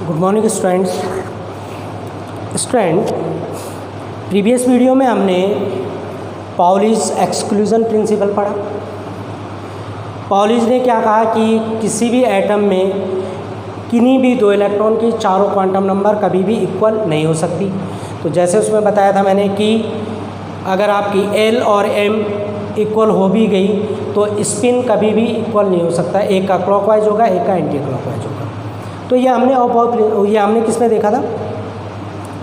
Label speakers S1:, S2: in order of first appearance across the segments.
S1: Good morning students. Previous video में हमने Pauli's exclusion principle पढ़ा। पाउलीज ने क्या कहा कि किसी भी एटम में किन्हीं भी दो इलेक्ट्रॉन की चारों क्वांटम नंबर कभी भी इक्वल नहीं हो सकती। तो जैसे उसमें बताया था मैंने कि अगर आपकी एल और एम इक्वल हो भी गई तो स्पिन कभी भी इक्वल नहीं हो सकता, एक का क्लॉकवाइज होगा एक का एंटी क्लॉकवाइज होगा। तो ये हमने किस में देखा था?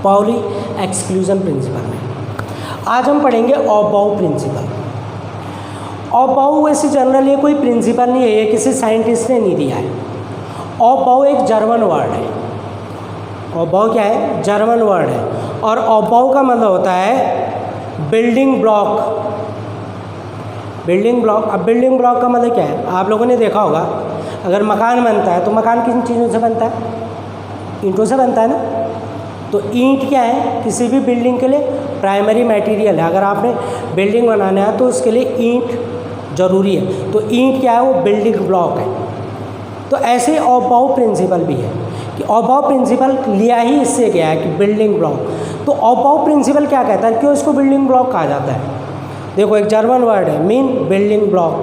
S1: पाउली एक्सक्लूजन प्रिंसिपल में। आज हम पढ़ेंगे ऑबाउ प्रिंसिपल। ऑबाउ वैसे जनरल ये कोई प्रिंसिपल नहीं है, ये किसी साइंटिस्ट ने नहीं दिया है। ऑबाउ एक जर्मन वर्ड है। ऑबाउ क्या है? जर्मन वर्ड है। और ऑबाउ का मतलब होता है बिल्डिंग ब्लॉक। Building block. अब बिल्डिंग ब्लॉक का मतलब क्या है? आप लोगों ने देखा होगा, अगर मकान बनता है तो मकान किन चीज़ों से बनता है? ईंटों से बनता है ना। तो ईंट क्या है? किसी भी बिल्डिंग के लिए प्राइमरी मटेरियल है। अगर आपने बिल्डिंग बनाना है तो उसके लिए ईंट ज़रूरी है। तो ईंट क्या है? वो बिल्डिंग ब्लॉक है। तो ऐसे ऑबाउ प्रिंसिपल भी है कि ऑबाउ प्रिंसिपल लिया ही इससे गया है कि बिल्डिंग ब्लॉक। तो ऑबाउ प्रिंसिपल क्या कहता है? क्यों इसको बिल्डिंग ब्लॉक कहा जाता है? देखो, एक जर्मन वर्ड है, मीन बिल्डिंग ब्लॉक,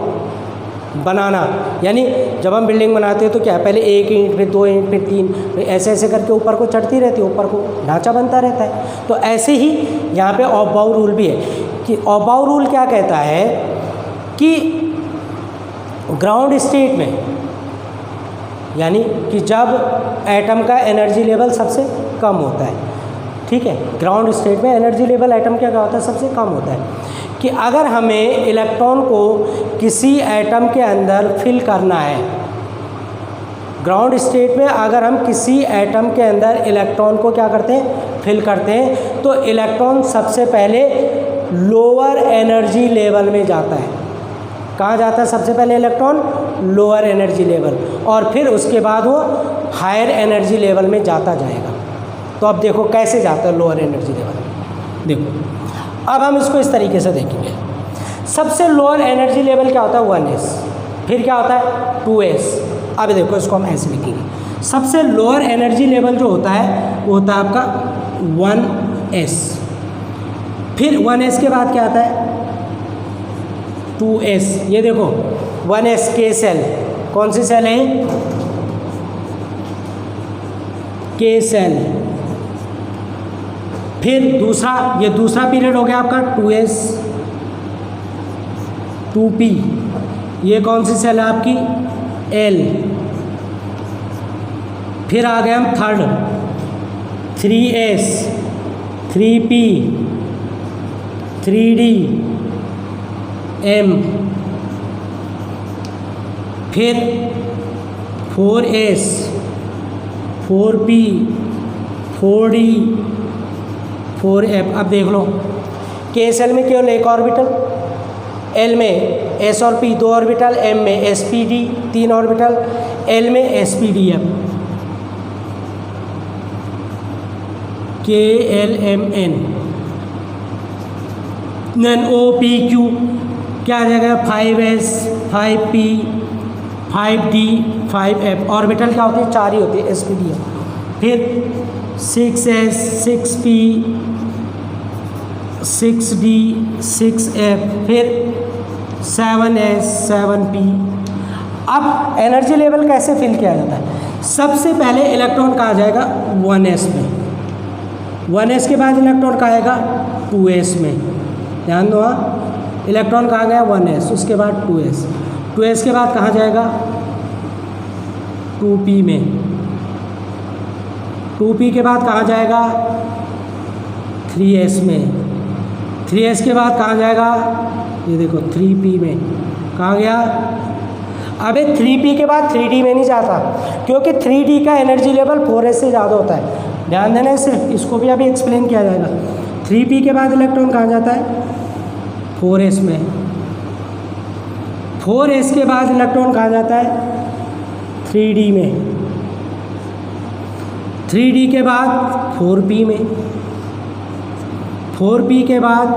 S1: बनाना। यानी जब हम बिल्डिंग बनाते हैं तो क्या है, पहले एक ईंट, फिर दो ईंट, फिर तीन, फिर ऐसे ऐसे करके ऊपर को चढ़ती रहती है, ऊपर को ढांचा बनता रहता है। तो ऐसे ही यहाँ पे ऑबाउ रूल भी है कि ऑबाउ रूल क्या कहता है कि ग्राउंड स्टेट में, यानी कि जब एटम का एनर्जी लेवल सबसे कम होता है, ठीक है, ग्राउंड स्टेट में एनर्जी लेवल एटम क्या होता है? सबसे कम होता है। कि अगर हमें इलेक्ट्रॉन को किसी एटम के अंदर फिल करना है, ग्राउंड स्टेट में अगर हम किसी एटम के अंदर इलेक्ट्रॉन को क्या करते हैं? फिल करते हैं, तो इलेक्ट्रॉन सबसे पहले लोअर एनर्जी लेवल में जाता है। कहाँ जाता है सबसे पहले इलेक्ट्रॉन? लोअर एनर्जी लेवल, और फिर उसके बाद वो हायर एनर्जी लेवल में जाता जाएगा। तो अब देखो कैसे जाता है लोअर एनर्जी लेवल। देखो, अब हम इसको इस तरीके से देखेंगे। सबसे लोअर एनर्जी लेवल क्या होता है? 1s। फिर क्या होता है? 2s। अब देखो, इसको हम ऐसे लिखेंगे। सबसे लोअर एनर्जी लेवल जो होता है वो होता है आपका 1s। फिर 1s के बाद क्या आता है? 2s। ये देखो 1s के सेल, कौन सी सेल है? के सेल। फिर ये दूसरा पीरियड हो गया आपका 2s, 2p। ये कौन सी सेल है आपकी? l। फिर आ गए हम third 3s, 3p, 3d, m। फिर 4s, 4p, 4d, 4f। अब देख लो, के सेल में केवल एक ऑर्बिटल, एल में एस और पी 2 ऑर्बिटल, एम में S P D 3 orbital, L में S P D F, K L M N, then O P Q क्या आ जाएगा? 5s, 5p, 5d, 5f। Orbital क्या होती है? 4 ही होती है, एस पी डी एफ। फिर 6s, 6p, 6d, 6f, फिर 7s, 7p। अब एनर्जी लेवल कैसे फिल किया जाता है? सबसे पहले इलेक्ट्रॉन कहाँ जाएगा? 1s में। 1s के बाद इलेक्ट्रॉन कहाँ आएगा? 2s में। ध्यान दो, हाँ, इलेक्ट्रॉन कहाँ गया? 1s, उसके बाद 2s, 2s के बाद कहाँ जाएगा? 2p में, 2p के बाद कहाँ जाएगा? 3s में, 3s के बाद कहाँ जाएगा? ये देखो 3p में। कहाँ गया? अबे 3p के बाद 3d में नहीं जाता, क्योंकि 3d का एनर्जी लेवल 4s से ज़्यादा होता है। ध्यान देना, इसको भी अभी एक्सप्लेन किया जाएगा। 3p के बाद इलेक्ट्रॉन कहाँ जाता है? 4s में। 4s के बाद इलेक्ट्रॉन कहाँ जाता है? 3d में। 3d के बाद 4p में, 4p के बाद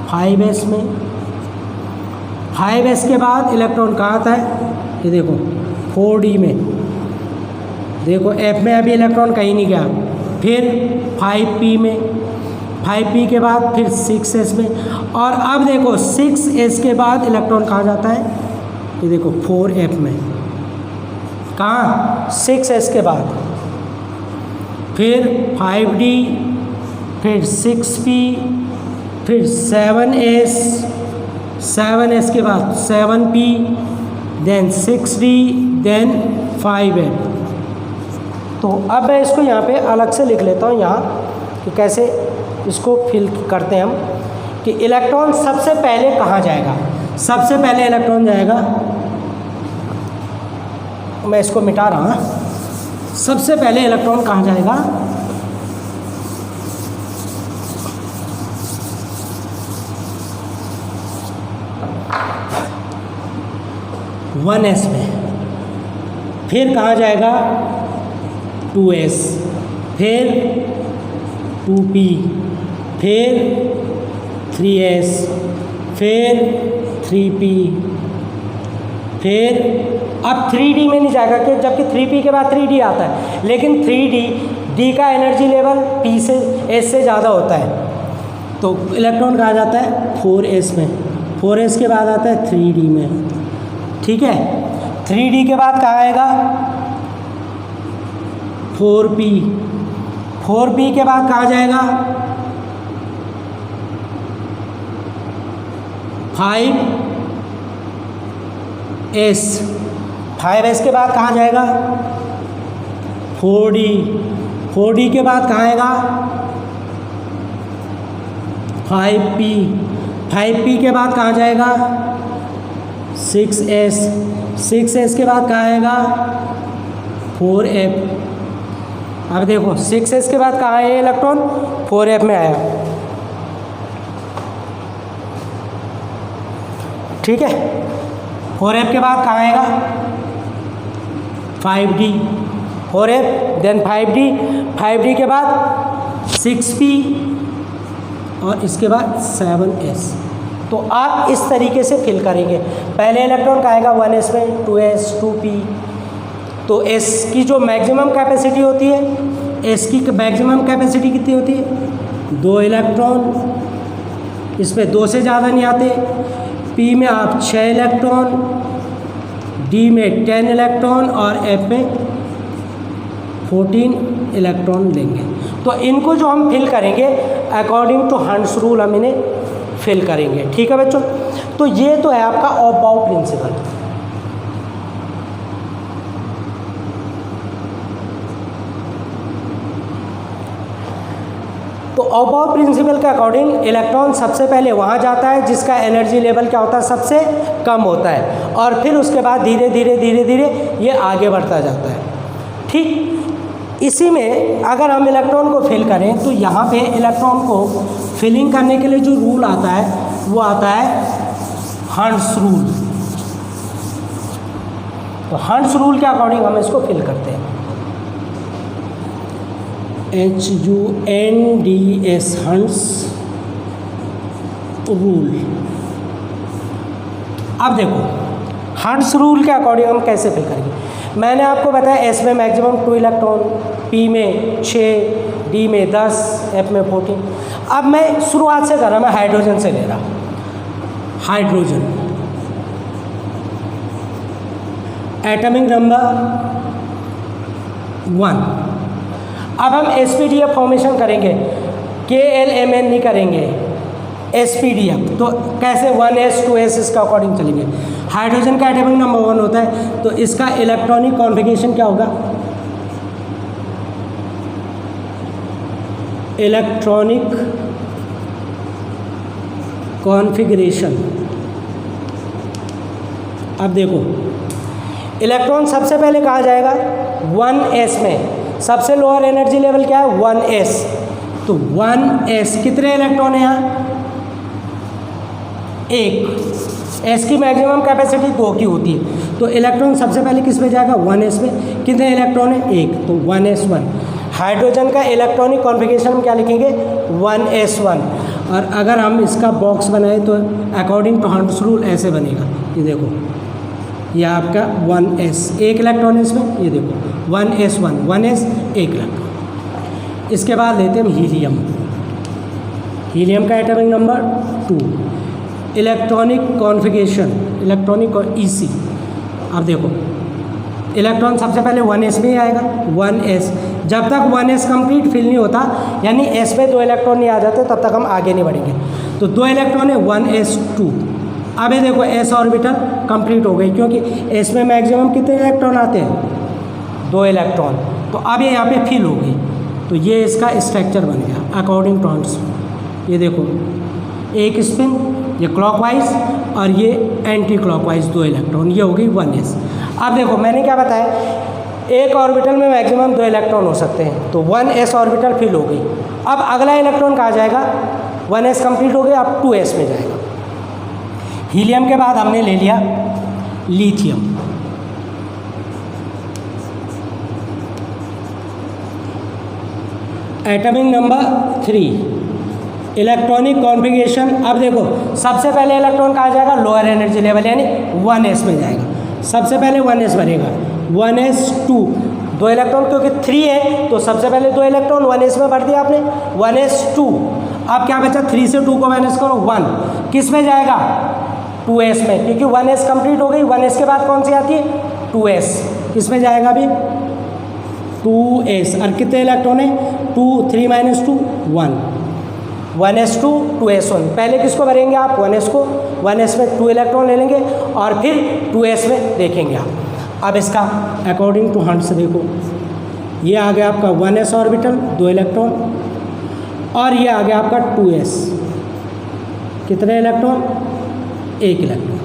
S1: 5s में, 5s के बाद इलेक्ट्रॉन कहाँ आता है? ये देखो 4d में, देखो एफ में अभी इलेक्ट्रॉन कहीं नहीं गया, फिर 5p में, 5p के बाद फिर 6s में, और अब देखो 6s के बाद इलेक्ट्रॉन कहाँ जाता है, ये देखो 4f में, कहाँ 6s के बाद, फिर 5d, फिर 6p, फिर 7s, 7s के बाद 7p, then 6d, then 5f। तो अब मैं इसको यहाँ पे अलग से लिख लेता हूँ यहाँ कि कैसे इसको फिल करते हैं हम, कि इलेक्ट्रॉन सबसे पहले कहाँ जाएगा। सबसे पहले इलेक्ट्रॉन जाएगा, मैं इसको मिटा रहा हूँ, सबसे पहले इलेक्ट्रॉन कहाँ जाएगा, वन एस में, फिर कहाँ जाएगा 2s, फिर 2p, फिर 3s, फिर 3p, फिर अब 3d में नहीं जाएगा कि जबकि 3p के बाद 3d आता है, लेकिन 3d का एनर्जी लेवल p से s से ज़्यादा होता है, तो इलेक्ट्रॉन कहाँ जाता है 4s में, 4s के बाद आता है 3d में, ठीक है। 3d के बाद कहाँ आएगा 4p, 4p के बाद कहाँ जाएगा 5s, 5s के बाद कहाँ जाएगा 4d, 4d के बाद कहाँ आएगा 5p, 5p के बाद कहाँ जाएगा 6s, 6s के बाद कहाँ आएगा 4f। अब देखो 6s के बाद कहाँ है इलेक्ट्रॉन 4f में आया, ठीक है। 4f के बाद कहाँ आएगा 5d, 4f then 5d, 5d के बाद 6p और इसके बाद 7s। तो आप इस तरीके से फिल करेंगे, पहले इलेक्ट्रॉन का आएगा 1s में, 2s, 2p, तो s की जो मैक्सिमम कैपेसिटी होती है, s की मैक्सिमम कैपेसिटी कितनी होती है 2 इलेक्ट्रॉन, इसमें 2 से ज़्यादा नहीं आते, p में आप 6 इलेक्ट्रॉन, d में 10 इलेक्ट्रॉन और f में 14 इलेक्ट्रॉन लेंगे। तो इनको जो हम फिल करेंगे अकॉर्डिंग टू हंड्स रूल हम इन्हें फिल करेंगे, ठीक है बच्चों। तो ये तो है आपका ऑफ-बाउ प्रिंसिपल। तो ऑफ-बाउ प्रिंसिपल के अकॉर्डिंग इलेक्ट्रॉन सबसे पहले वहाँ जाता है जिसका एनर्जी लेवल क्या होता है सबसे कम होता है, और फिर उसके बाद धीरे धीरे धीरे धीरे ये आगे बढ़ता जाता है, ठीक। इसी में अगर हम इलेक्ट्रॉन को फिल करें तो यहाँ पे इलेक्ट्रॉन को फिलिंग करने के लिए जो रूल आता है वो आता है हंड्स रूल। तो हंड्स रूल के अकॉर्डिंग हम इसको फिल करते हैं, HUNDS हंड्स रूल। अब देखो हंड्स रूल के अकॉर्डिंग हम कैसे फिल करेंगे। मैंने आपको बताया S में मैक्सिमम 2 इलेक्ट्रॉन, P में 6, D में 10, F में 14। अब मैं शुरुआत से कर रहा, मैं हाइड्रोजन से ले रहा, हाइड्रोजन एटॉमिक नंबर 1। अब हम sp-df फॉर्मेशन करेंगे, KLMN नहीं करेंगे, sp-df। तो कैसे 1s 2s इसका अकॉर्डिंग चलेंगे। हाइड्रोजन का एटॉमिक नंबर 1 होता है, तो इसका इलेक्ट्रॉनिक कॉन्फ़िगरेशन क्या होगा, इलेक्ट्रॉनिक कॉन्फ़िगरेशन। अब देखो इलेक्ट्रॉन सबसे पहले कहाँ जाएगा 1s में, सबसे लोअर एनर्जी लेवल क्या है 1s। तो 1s कितने इलेक्ट्रॉन है यहाँ, 1। s की मैक्सिमम कैपेसिटी 2 की होती है, तो इलेक्ट्रॉन सबसे पहले किस में जाएगा 1s में। कितने इलेक्ट्रॉन है 1, तो 1s1। हाइड्रोजन का इलेक्ट्रॉनिक कॉन्फ़िगरेशन हम क्या लिखेंगे 1s1। और अगर हम इसका बॉक्स बनाए तो अकॉर्डिंग टू हंड्स रूल ऐसे बनेगा, ये देखो ये आपका 1s, एक इलेक्ट्रॉन इसमें, ये देखो 1s1, 1s एक इलेक्ट्रॉन। इसके बाद लेते हैं हीलियम। हीलियम का atomic number 2। Electronic configuration, electronic और ईसी। अब देखो इलेक्ट्रॉन सबसे पहले 1s में ही आएगा, 1s। जब तक 1s कंप्लीट फिल नहीं होता, यानी s में 2 इलेक्ट्रॉन नहीं आ जाते, तब तक हम आगे नहीं बढ़ेंगे। तो 2 इलेक्ट्रॉन है, 1s2। अब ये देखो s ऑर्बिटल कंप्लीट हो गई, क्योंकि s में मैक्सिमम कितने इलेक्ट्रॉन आते हैं, 2 इलेक्ट्रॉन। तो अब ये यहाँ पे फिल हो गई, तो ये इसका स्ट्रक्चर बन गया अकॉर्डिंग टू हंड्स। ये देखो एक स्पिन, ये क्लॉकवाइज और ये एंटी क्लॉकवाइज 2 इलेक्ट्रॉन, ये हो गई 1s। अब देखो मैंने क्या बताया, एक ऑर्बिटल में मैक्सिमम 2 इलेक्ट्रॉन हो सकते हैं, तो 1s ऑर्बिटल फिल हो गई। अब अगला इलेक्ट्रॉन कहाँ जाएगा, 1s कंप्लीट हो गया, अब 2s में जाएगा। हीलियम के बाद हमने ले लिया lithium. Atomic number 3। Electronic configuration. अब देखो सबसे पहले इलेक्ट्रॉन कहाँ जाएगा, लोअर एनर्जी लेवल यानी 1s में जाएगा। सबसे पहले 1s भरेगा, 1s2, 2 इलेक्ट्रॉन, क्योंकि 3 है तो सबसे पहले 2 इलेक्ट्रॉन 1s में भर दिया आपने, 1s2। अब क्या बचा, 3 से 2 को माइनस करो, 1 किस में जाएगा, 2s में, क्योंकि 1s कंप्लीट हो गई। 1s के बाद कौन सी आती है, 2s, किस में जाएगा अभी, 2s। और कितने इलेक्ट्रॉन है, 2, 3 - 2, 1, 1s2, 2s1। पहले किसको भरेंगे आप, 1s को, 1s में 2 इलेक्ट्रॉन ले लेंगे और फिर 2s में देखेंगे आप। अब इसका अकॉर्डिंग टू हंड्स देखो, ये आ गया आपका 1s ऑर्बिटल, 2 इलेक्ट्रॉन, और ये आ गया आपका 2s, कितने इलेक्ट्रॉन, 1 इलेक्ट्रॉन।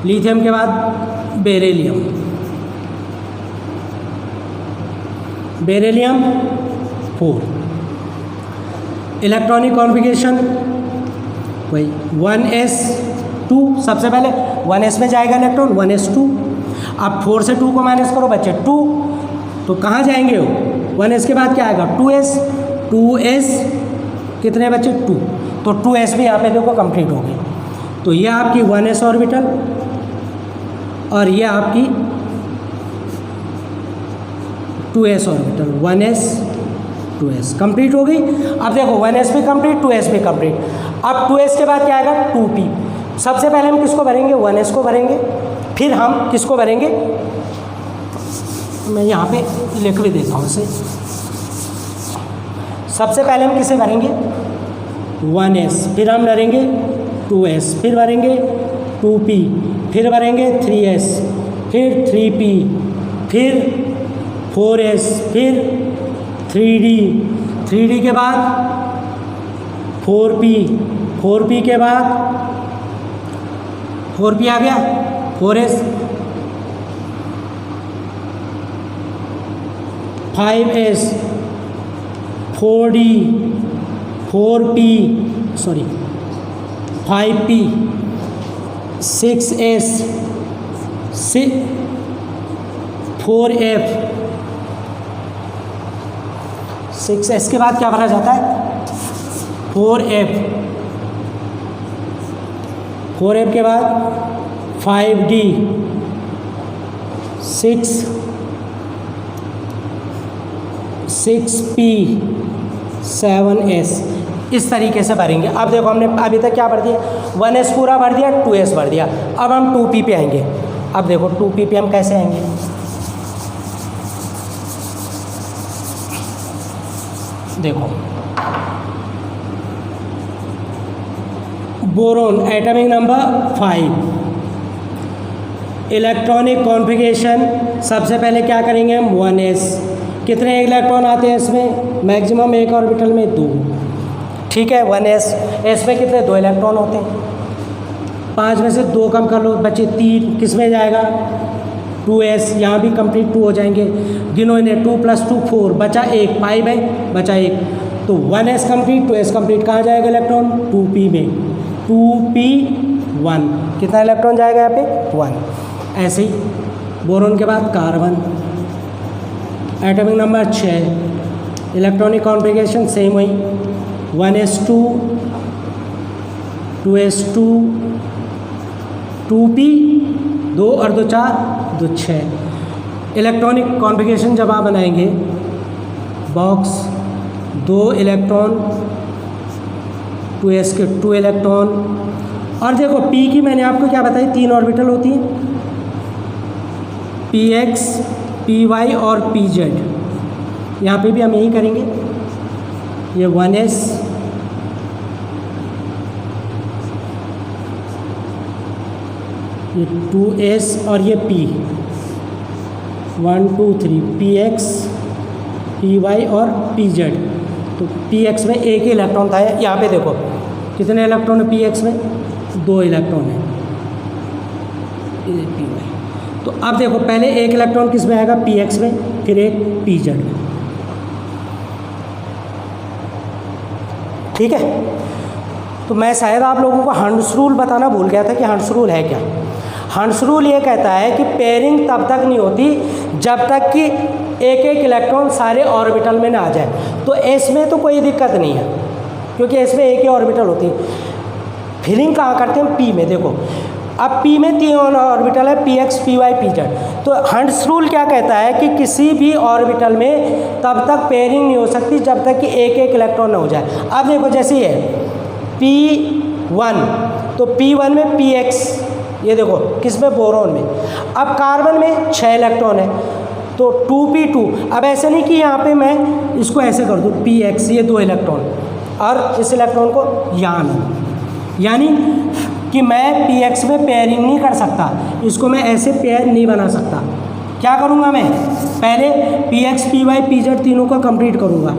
S1: लिथियम के बाद बेरिलियम। बेरिलियम 4। इलेक्ट्रॉनिक कॉन्फ़िगरेशन वही 1s2। सबसे पहले 1s में जाएगा इलेक्ट्रॉन, 1s2। अब 4 से 2 को माइनस करो बच्चे, 2, तो कहाँ जाएंगे वो, 1s के बाद क्या आएगा, 2s, 2s कितने बच्चे, 2, तो 2s भी यहाँ पे देखो कंप्लीट हो गई। तो ये आपकी 1s ऑर्बिटल और ये आपकी 2s orbital, 1s 2s complete हो गई। अब देखो 1s भी कंप्लीट, 2s भी कंप्लीट। अब 2s के बाद क्या आएगा, 2p। सबसे पहले हम किसको भरेंगे, 1s को भरेंगे, फिर हम किसको भरेंगे, मैं यहाँ पे लिख भी देता हूँ इसे। सबसे पहले हम किसे भरेंगे, 1s, फिर हम भरेंगे 2s, फिर भरेंगे 2p, फिर भरेंगे 3s, फिर 3p, फिर 4s, फिर 3d, 3d के बाद 4p, 4p के बाद 4p आ गया, 4s, 5s, 4d, 4p, sorry 5p, 6s, 4f, 6s के बाद क्या भरा जाता है, 4f, 4f के बाद 5d, 6p, 7s, इस तरीके से भरेंगे। अब देखो हमने अभी तक क्या भर दिया, 1s पूरा भर दिया, 2s भर दिया। अब हम 2p पे आएंगे। अब देखो 2p पे हम कैसे आएंगे, देखो boron atomic number 5। Electronic configuration, सबसे पहले क्या करेंगे हम, 1s, कितने इलेक्ट्रॉन आते हैं इसमें, मैक्सिमम एक ऑर्बिटल में 2, ठीक है। 1s, s में कितने, 2 इलेक्ट्रॉन होते हैं, 5 में से 2 कम कर लो बच्चे, 3 किस में जाएगा, 2s, यहाँ भी कंप्लीट 2 हो जाएंगे, गिनो इन्हें, 2 + 2 4, बचा 1, 5 है बचा 1, तो 1s कंप्लीट, 2s कंप्लीट, कहाँ जाएगा इलेक्ट्रॉन, 2p में, 2p1, कितना इलेक्ट्रॉन जाएगा यहाँ पे, 1। ऐसे ही बोरोन के बाद carbon, atomic number 6। Electronic configuration same वही, 1s2, 2s2, 2p, 2 और 2 4 2 6। इलेक्ट्रॉनिक कॉन्फ़िगरेशन जब आप बनाएंगे, बॉक्स 2 इलेक्ट्रॉन, 2s के 2 इलेक्ट्रॉन। और देखो p की मैंने आपको क्या बताई, 3 ऑर्बिटल होती हैं, px, py और pz। यहाँ पे भी हम यही करेंगे, ये 1s, ये 2s और ये p, 1 2 3 px, py और pz। तो px में एक ही इलेक्ट्रॉन था। यहाँ पे देखो कितने इलेक्ट्रॉन है px में, 2 इलेक्ट्रॉन है। py, तो अब देखो पहले एक इलेक्ट्रॉन किस में आएगा, px में, फिर एक pz में। ठीक है। तो मैं शायद आप लोगों को हंड्स रूल बताना भूल गया था कि हंड्स रूल है क्या। हंड्स रूल ये कहता है कि पेयरिंग तब तक नहीं होती जब तक कि एक एक इलेक्ट्रॉन सारे ऑर्बिटल में ना आ जाए। तो एस में तो कोई दिक्कत नहीं है, क्योंकि इसमें एक ही ऑर्बिटल होती है। फिलिंग कहाँ करते हैं, पी में। देखो अब पी में 3 ऑर्बिटल है, P X, P Y, P Z. तो हंड्स रूल क्या कहता है कि किसी भी ऑर्बिटल में तब तक पेयरिंग नहीं हो सकती जब तक कि एक एक इलेक्ट्रॉन ना हो जाए। अब देखो जैसे ये P1, तो P1 में PX, ये देखो किसमें, बोरोन में। अब कार्बन में 6 इलेक्ट्रॉन है, तो 2p2। अब ऐसे नहीं कि यहाँ पे मैं इसको ऐसे कर दूँ px, ये 2 इलेक्ट्रॉन, और इस इलेक्ट्रॉन को यहाँ में, यानी कि मैं px में पेयरिंग नहीं कर सकता, इसको मैं ऐसे पेयर नहीं बना सकता। क्या करूँगा मैं, पहले px, py, pz तीनों को कंप्लीट करूँगा,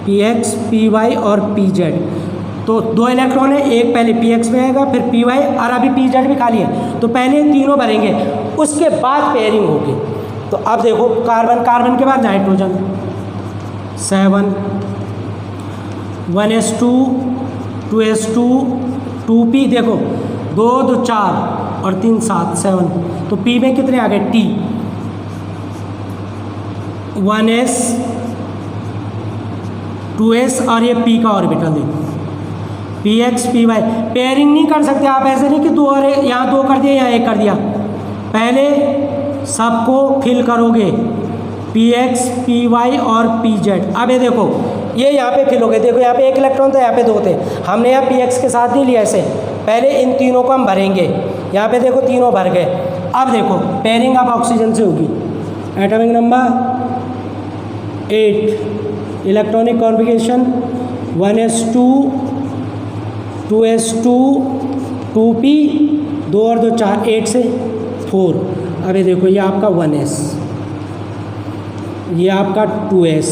S1: px, py और pz। तो 2 इलेक्ट्रॉन है, एक पहले px में आएगा, फिर py, और अभी pz भी खाली है, तो पहले तीनों भरेंगे, उसके बाद पेयरिंग होगी। तो अब देखो कार्बन, कार्बन के बाद नाइट्रोजन, 7, 1s2, 2s2, 2p, देखो 2 2 4 और 3 7 7। तो p में कितने आ गए, t, 1s, 2s और ये p का ऑर्बिटल देखो, px, py। पेयरिंग नहीं कर सकते आप, ऐसे नहीं कि 2 और यहाँ 2 कर दिया, यहाँ 1 कर दिया। पहले सबको फिल करोगे, px, py और pz। अब ये देखो ये यहाँ पे फिल हो गए। देखो यहाँ पे 1 इलेक्ट्रॉन था, यहाँ पे 2 थे, हमने यहाँ px के साथ नहीं लिया ऐसे। पहले इन तीनों को हम भरेंगे, यहाँ पे देखो तीनों भर गए। अब देखो पेयरिंग अब ऑक्सीजन से होगी। Atomic number 8, electronic configuration 1s2, 2s2, 2p, 2 और 2 4, 8 से 4। अब ये देखो ये आपका 1s, ये आपका 2s,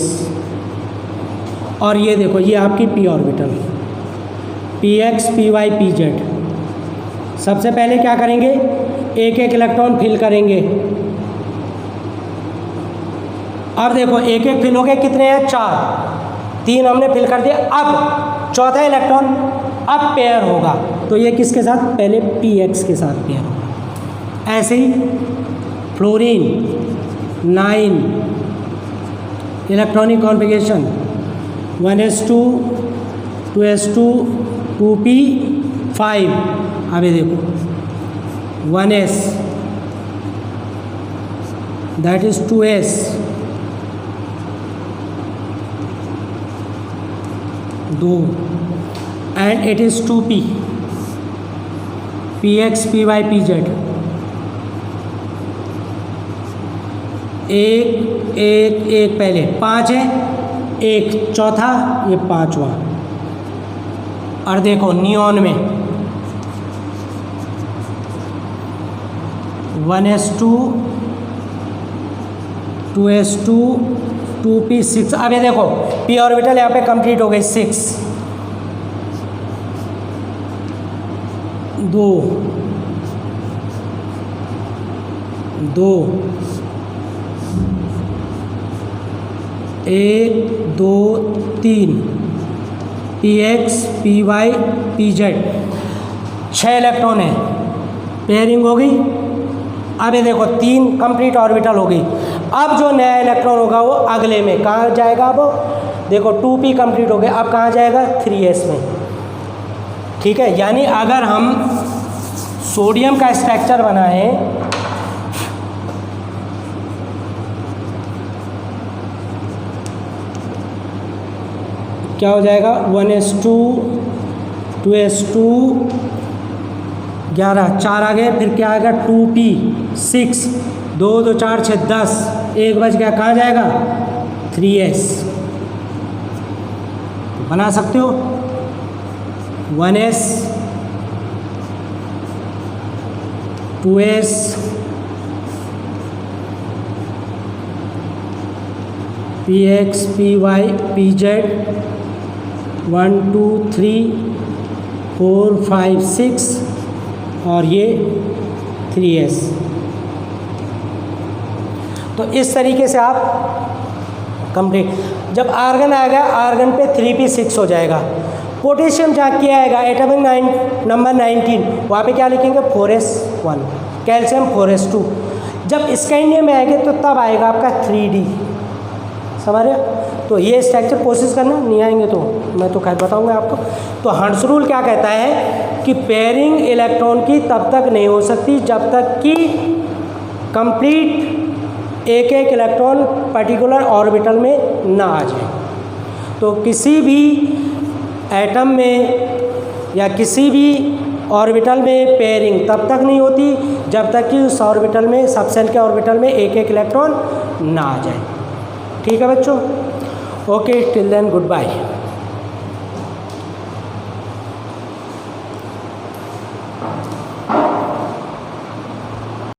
S1: और ये देखो ये आपकी p orbital, px, py, pz। सबसे पहले क्या करेंगे, एक एक इलेक्ट्रॉन फिल करेंगे। अब देखो एक एक फिल हो गए, कितने हैं, 4, 3 हमने फिल कर दिया। अब चौथा इलेक्ट्रॉन अब पेयर होगा, तो ये किसके साथ, पहले px के साथ पेयर होगा। ऐसे ही fluorine 9, electronic configuration 1s2, 2s2, 2p, 5। अब ये देखो 1s, that is 2s, 2, and it is 2p, px, py, pz। एक पहले 5 है, एक चौथा, ये 5वां। और देखो नियॉन में 1s2, 2s2, 2p, 6। अब ये देखो p ऑर्बिटल यहाँ पे कंप्लीट हो गई, 6, 2 2, 1 2 3, px, py, pz। 6 इलेक्ट्रॉन है, पेयरिंग हो गई। अब ये देखो 3 कंप्लीट ऑर्बिटल हो गई। अब जो नया इलेक्ट्रॉन होगा वो अगले में कहाँ जाएगा, अब देखो 2p कंप्लीट हो गया, अब कहाँ जाएगा, 3s में। ठीक है, यानी अगर हम सोडियम का स्ट्रक्चर बना है, क्या हो जाएगा 1s2 2s2 11 4 आ गए, फिर क्या आएगा 2p 6 2 2 4 6 10 1 बच गया, कहाँ जाएगा 3s। बना सकते हो 1s 2s 2x py pz 1 2 3 4 5 6 और ये 3s। तो इस तरीके से आप कंप्लीट। जब आर्गन आएगा आर्गन पे 3p6 हो जाएगा। पोटेशियम जहाँ किया आएगा एटॉमिक नंबर 19, वहाँ पे क्या लिखेंगे 4s1, कैल्शियम 4s2। जब स्कैंडियम में आएंगे तो तब आएगा आपका 3d। समझ रहे? तो ये स्ट्रक्चर कोशिश करना, नहीं आएंगे तो मैं तो खैर बताऊंगा आपको। तो हर्ट्ज रूल क्या कहता है कि पेयरिंग इलेक्ट्रॉन की तब तक नहीं हो सकती जब तक कि कंप्लीट एक एक इलेक्ट्रॉन पर्टिकुलर ऑर्बिटल में ना आ जाए। तो किसी भी एटम में या किसी भी ऑर्बिटल में पेयरिंग तब तक नहीं होती जब तक कि उस ऑर्बिटल में, सब सेल के ऑर्बिटल में एक एक इलेक्ट्रॉन ना आ जाए। ठीक है बच्चों? Okay, till then good bye.